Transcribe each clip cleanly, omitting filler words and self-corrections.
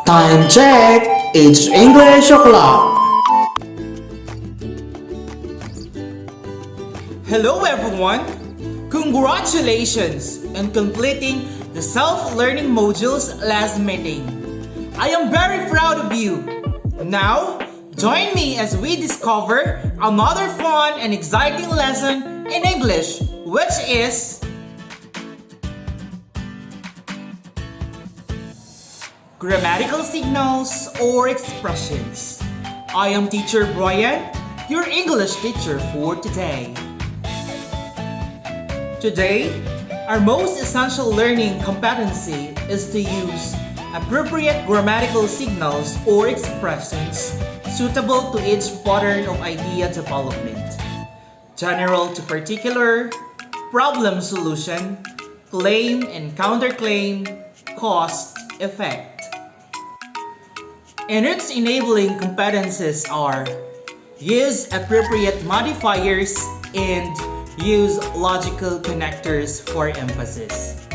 Time check! It's English o'clock! Hello everyone! Congratulations on completing the self-learning modules last meeting. I am very proud of you. Now, join me as we discover another fun and exciting lesson in English, which is grammatical signals or expressions. I am Teacher Brian, your English teacher for today. Today, our most essential learning competency is to use appropriate grammatical signals or expressions suitable to each pattern of idea development. General to particular, problem solution, claim and counterclaim, cause, effect. And its enabling competencies are use appropriate modifiers and use logical connectors for emphasis.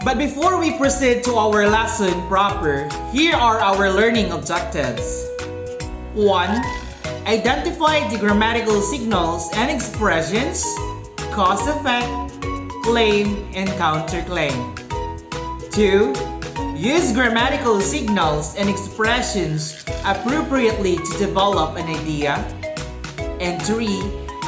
But before we proceed to our lesson proper, here are our learning objectives. 1. Identify the grammatical signals and expressions, cause effect, claim, and counterclaim. 2. Use grammatical signals and expressions appropriately to develop an idea. And 3.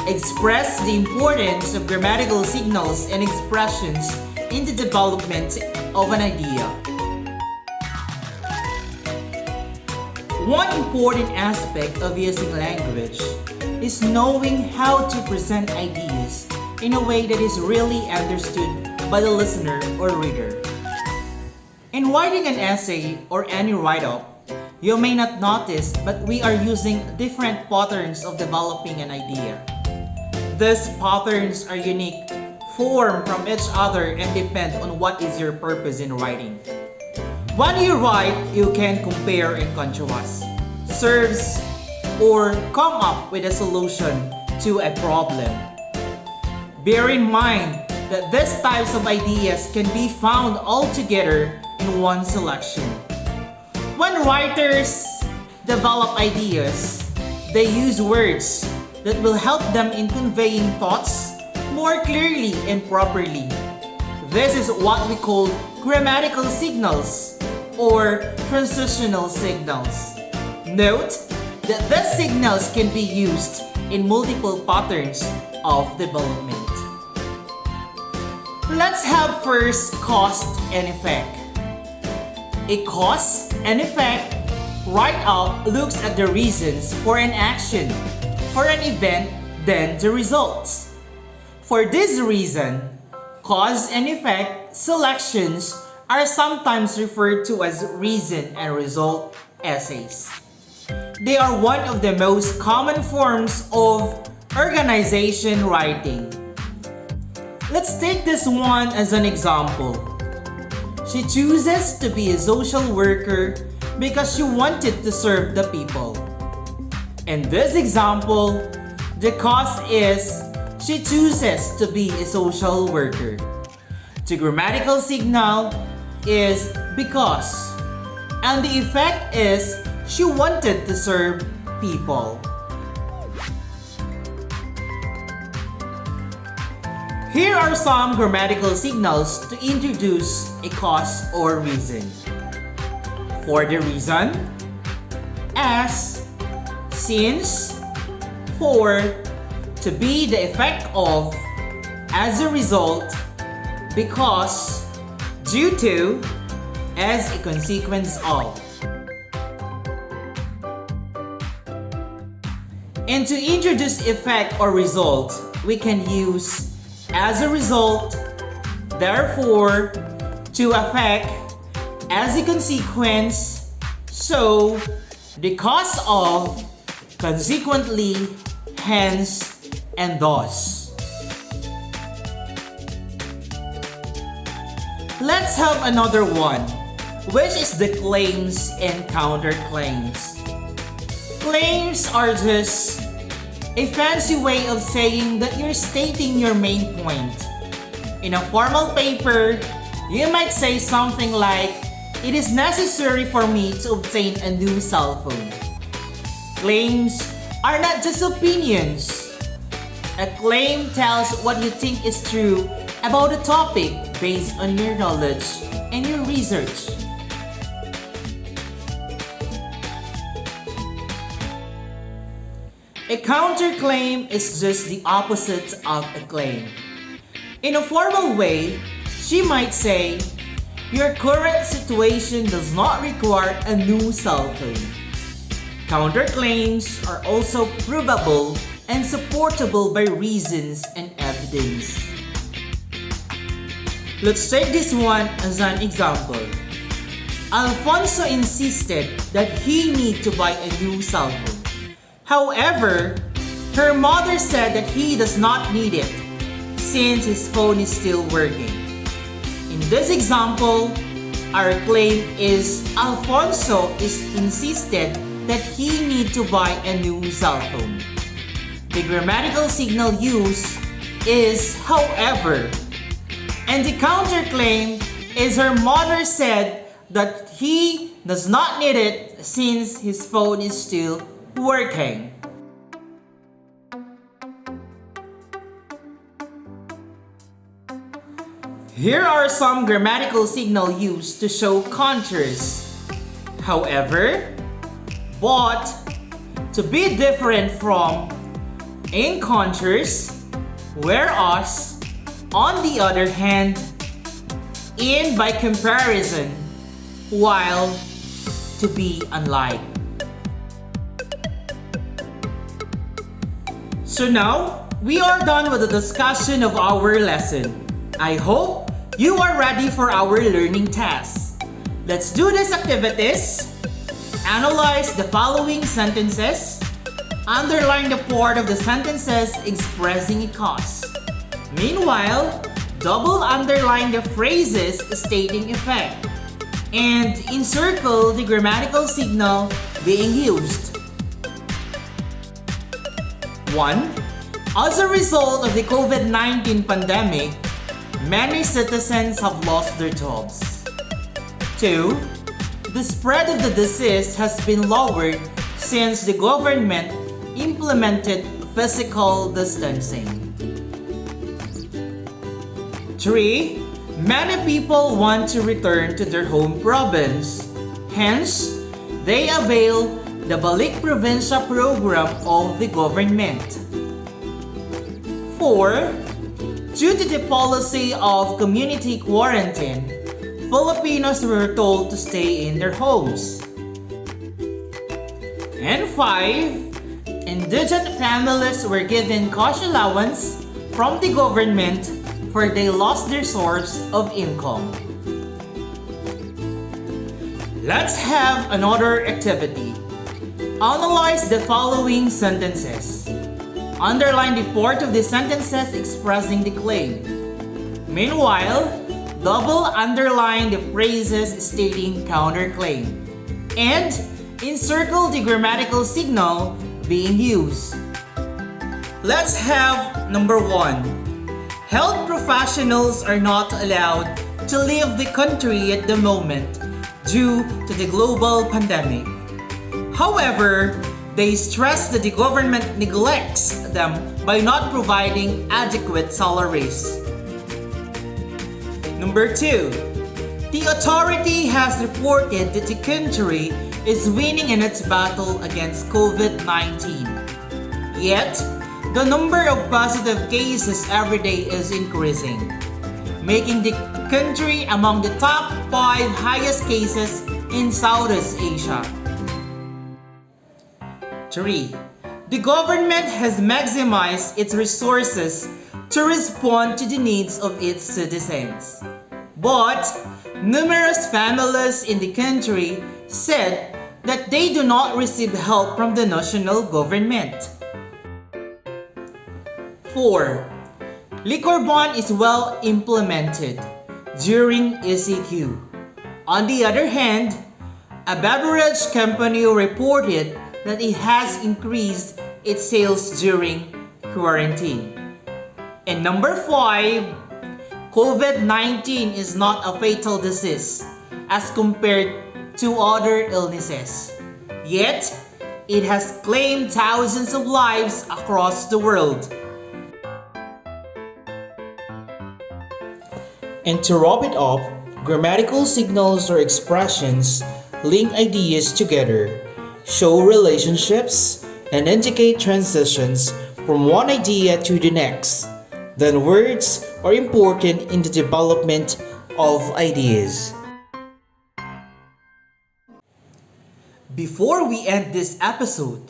Express the importance of grammatical signals and expressions in the development of an idea. One important aspect of using language is knowing how to present ideas in a way that is really understood by the listener or reader. In writing an essay or any write-up, you may not notice, but we are using different patterns of developing an idea. These patterns are unique, form from each other, and depend on what is your purpose in writing. When you write, you can compare and contrast, serves, or come up with a solution to a problem. Bear in mind that these types of ideas can be found all together in one selection. When writers develop ideas, they use words that will help them in conveying thoughts more clearly and properly. This is what we call grammatical signals or transitional signals. Note that these signals can be used in multiple patterns of development. Let's have first cause and effect. A cause and effect write-up looks at the reasons for an action, for an event, then the results. For this reason, cause and effect selections are sometimes referred to as reason and result essays. They are one of the most common forms of organization writing. Let's take this one as an example. She chooses to be a social worker because she wanted to serve the people. In this example, the cause is she chooses to be a social worker. The grammatical signal is because, and the effect is she wanted to serve people. Here are some grammatical signals to introduce a cause or reason. For the reason, as, since, for, to be the effect of, as a result, because, due to, as a consequence of. And to introduce effect or result, we can use as a result, therefore, to affect, as a consequence, so, the cause of, consequently, hence, and thus. Let's have another one, which is the claims and counterclaims. Claims are just a fancy way of saying that you're stating your main point. In a formal paper, you might say something like, it is necessary for me to obtain a new cell phone. Claims are not just opinions. A claim tells what you think is true about a topic based on your knowledge and your research. A counterclaim is just the opposite of a claim. In a formal way, she might say, your current situation does not require a new cell phone. Counterclaims are also provable and supportable by reasons and evidence. Let's take this one as an example. Alfonso insisted that he need to buy a new cell phone. However, her mother said that he does not need it since his phone is still working. In this example, our claim is Alfonso is insisted that he need to buy a new cell phone. The grammatical signal used is however, and the counterclaim is her mother said that he does not need it since his phone is still working. Here are some grammatical signals used to show contrast. However, but, to be different from, in contrast, whereas, on the other hand, in by comparison, while, to be unlike. So now, we are done with the discussion of our lesson. I hope you are ready for our learning task. Let's do these activities. Analyze the following sentences. Underline the part of the sentences expressing a cause. Meanwhile, double underline the phrases stating effect. And encircle the grammatical signal being used. 1. As a result of the COVID-19 pandemic, many citizens have lost their jobs. 2. The spread of the disease has been lowered since the government implemented physical distancing. 3. Many people want to return to their home province. Hence, they avail the Balik Provincia program of the government. 4. Due to the policy of community quarantine, Filipinos were told to stay in their homes. And 5. Indigent families were given cash allowance from the government for they lost their source of income. Let's have another activity. Analyze the following sentences. Underline the part of the sentences expressing the claim. Meanwhile, double underline the phrases stating counterclaim. And encircle the grammatical signal being used. Let's have number 1. Health professionals are not allowed to leave the country at the moment due to the global pandemic. However, they stress that the government neglects them by not providing adequate salaries. Number 2. The authority has reported that the country is winning in its battle against COVID-19. Yet, the number of positive cases every day is increasing, making the country among the top 5 highest cases in Southeast Asia. 3. The government has maximized its resources to respond to the needs of its citizens. But numerous families in the country said that they do not receive help from the national government. 4. Liquor ban is well implemented during ECQ. On the other hand, a beverage company reported that it has increased its sales during quarantine. And number 5, COVID-19 is not a fatal disease. as compared to other illnesses. Yet, it has claimed thousands of lives across the world. And to wrap it up, grammatical signals or expressions link ideas together, show relationships, and indicate transitions from one idea to the next. Then words are important in the development of ideas. Before we end this episode,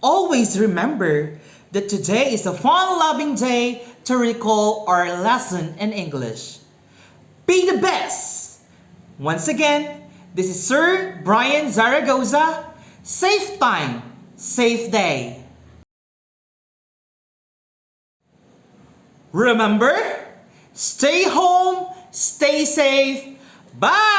always remember that today is a fun-loving day to recall our lesson in English. Be the best! Once again, this is Sir Brian Zaragoza. Safe time, safe day. Remember, stay home, stay safe. Bye!